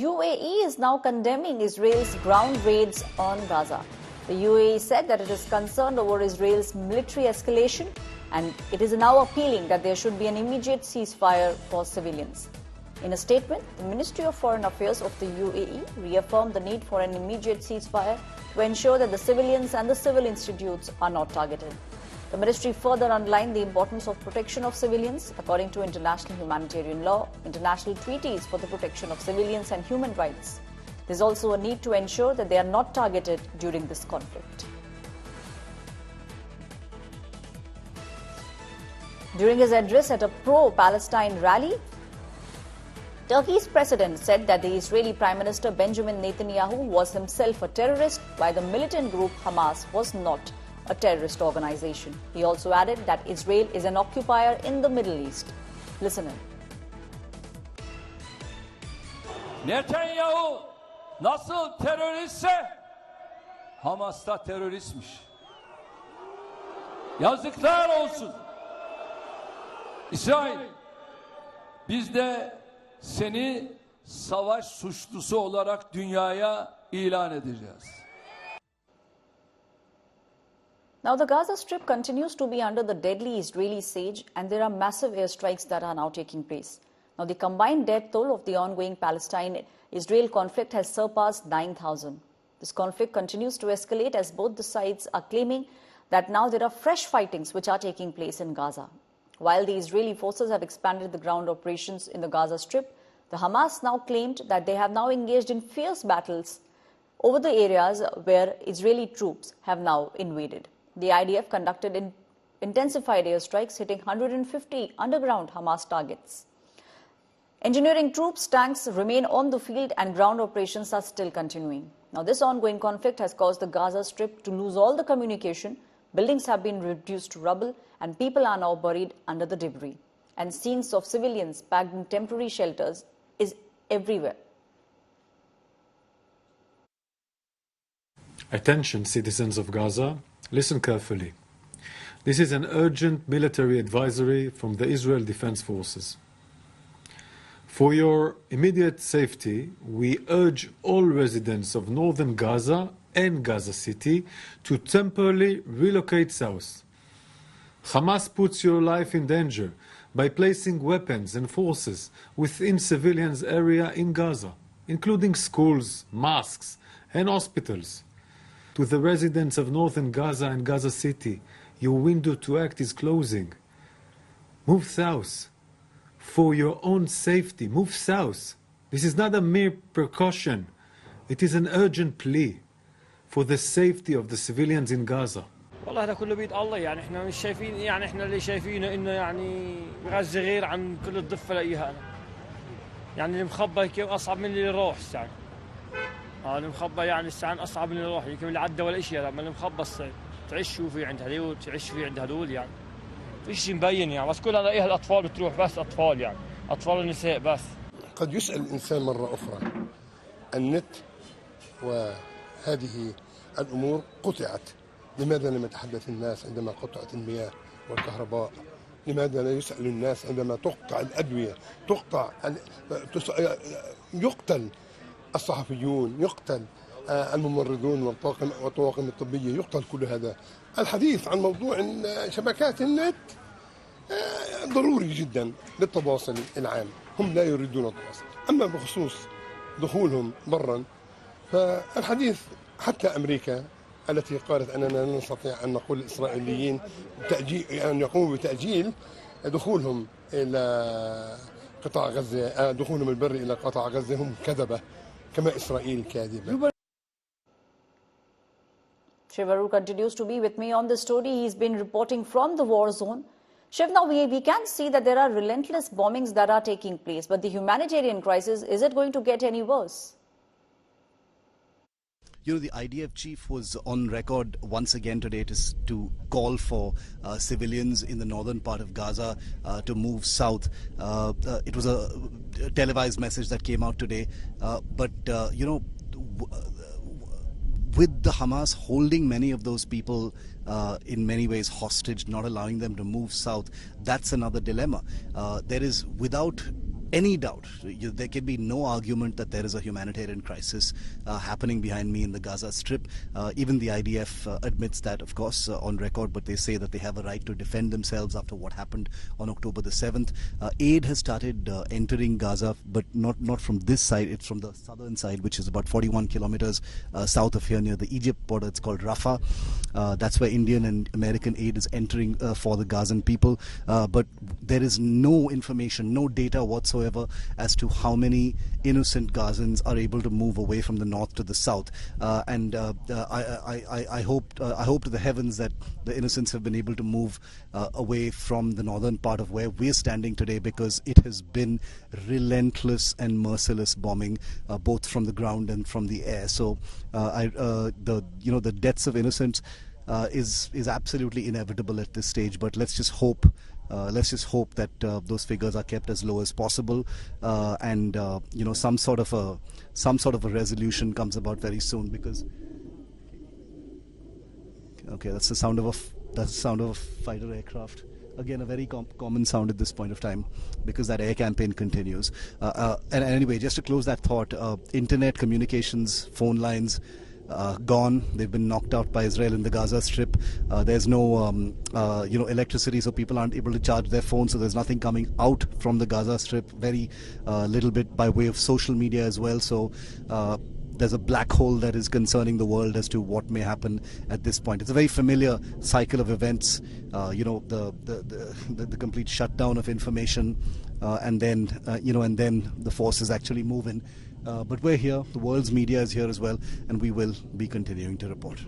UAE is now condemning Israel's ground raids on Gaza. The UAE said that it is concerned over Israel's military escalation, and it is now appealing that there should be an immediate ceasefire for civilians. In a statement, the Ministry of Foreign Affairs of the UAE reaffirmed the need for an immediate ceasefire to ensure that the civilians and the civil institutes are not targeted. The ministry further underlined the importance of protection of civilians according to international humanitarian law, international treaties for the protection of civilians and human rights. There is also a need to ensure that they are not targeted during this conflict. During his address at a pro-Palestine rally, Turkey's president said that the Israeli Prime Minister Benjamin Netanyahu was himself a terrorist, while the militant group Hamas was not a terrorist organization. He also added that Israel is an occupier in the Middle East. Listen in. Netanyahu nasıl teröristse Hamas da teröristmiş. Yazıklar olsun. İsrail, biz de seni savaş suçlusu olarak dünyaya ilan edeceğiz. Now, the Gaza Strip continues to be under the deadly Israeli siege, and there are massive airstrikes that are now taking place. Now, the combined death toll of the ongoing Palestine-Israel conflict has surpassed 9,000. This conflict continues to escalate as both the sides are claiming that now there are fresh fightings which are taking place in Gaza. While the Israeli forces have expanded the ground operations in the Gaza Strip, the Hamas now claimed that they have now engaged in fierce battles over the areas where Israeli troops have now invaded. The IDF conducted intensified airstrikes, hitting 150 underground Hamas targets. Engineering troops, tanks remain on the field, and ground operations are still continuing. Now, this ongoing conflict has caused the Gaza Strip to lose all the communication. Buildings have been reduced to rubble, and people are now buried under the debris. And scenes of civilians packed in temporary shelters is everywhere. Attention, citizens of Gaza. Listen carefully. This is an urgent military advisory from the Israel Defense Forces. For your immediate safety, we urge all residents of northern Gaza and Gaza City to temporarily relocate south. Hamas puts your life in danger by placing weapons and forces within civilians' area in Gaza, including schools, mosques, and hospitals. To the residents of northern Gaza and Gaza City, your window to act is closing. Move south. For your own safety, move south. This is not a mere precaution. It is an urgent plea for the safety of the civilians in Gaza. والله هذا كله بيد الله يعني احنا مش شايفين يعني احنا اللي شايفينه انه يعني غزة غير عن كل الضفة لاقيها انا. يعني اللي مخبى كيف اصعب من اللي يروح الساعة. اللي مخبى يعني الساعة اصعب من اللي يروح يمكن اللي عدى ولا شيء لما اللي مخبى تعيش شو في عند هذول تعيش في عند هذول يعني. فيش مبين يعني بس كلها الاقيها الاطفال بتروح بس اطفال يعني اطفال ونساء بس. قد يسأل الانسان مرة اخرى النت وهذه الامور قطعت. لماذا لم يتحدث الناس عندما قطعت المياه والكهرباء؟ لماذا لا يسأل الناس عندما تقطع الأدوية يقتل الصحفيون، يقتل الممرضون والطواقم الطبية، يقتل كل هذا. الحديث عن موضوع شبكات النت ضروري جدا للتواصل العام. هم لا يريدون التواصل. أما بخصوص دخولهم برا فالحديث حتى أمريكا التي قالت أننا لا نستطيع أن نقول للإسرائيليين أن يقوموا بتأجيل دخولهم إلى قطاع غزة، دخولهم البري إلى قطاع غزة، هم كذبة كما إسرائيل كاذبة. Shivaru continues to be with me on the story. He's been reporting from the war zone. Shiv, now we can see that there are relentless bombings that are taking place, but the humanitarian crisis, is it going to get any worse? You know, the IDF chief was on record once again today to call for civilians in the northern part of Gaza to move south. It was a televised message that came out today. But with the Hamas holding many of those people in many ways hostage, not allowing them to move south, that's another dilemma. There is, without any doubt, there can be no argument that there is a humanitarian crisis happening behind me in the Gaza Strip. Even the IDF admits that, of course, on record, but they say that they have a right to defend themselves after what happened on October the 7th. Aid has started entering Gaza, but not from this side. It's from the southern side, which is about 41 kilometers south of here near the Egypt border. It's called Rafah. That's where Indian and American aid is entering for the Gazan people. But there is no information, no data whatsoever as to how many innocent Gazans are able to move away from the north to the south. I hope to the heavens that the innocents have been able to move away from the northern part of where we're standing today, because it has been relentless and merciless bombing, both from the ground and from the air. So the deaths of innocents is absolutely inevitable at this stage. But let's just hope that those figures are kept as low as possible, and some sort of a resolution comes about very soon. Because okay, that's the sound of a fighter aircraft. Again, a very common sound at this point of time, because that air campaign continues. And anyway, just to close that thought, internet communications, phone lines, gone. They've been knocked out by Israel in the Gaza Strip. There's no electricity, so people aren't able to charge their phones, so there's nothing coming out from the Gaza Strip. Very little bit by way of social media as well. So there's a black hole that is concerning the world as to what may happen at this point. It's a very familiar cycle of events, the complete shutdown of information, and then the forces actually move in. But we're here, the world's media is here as well, and we will be continuing to report.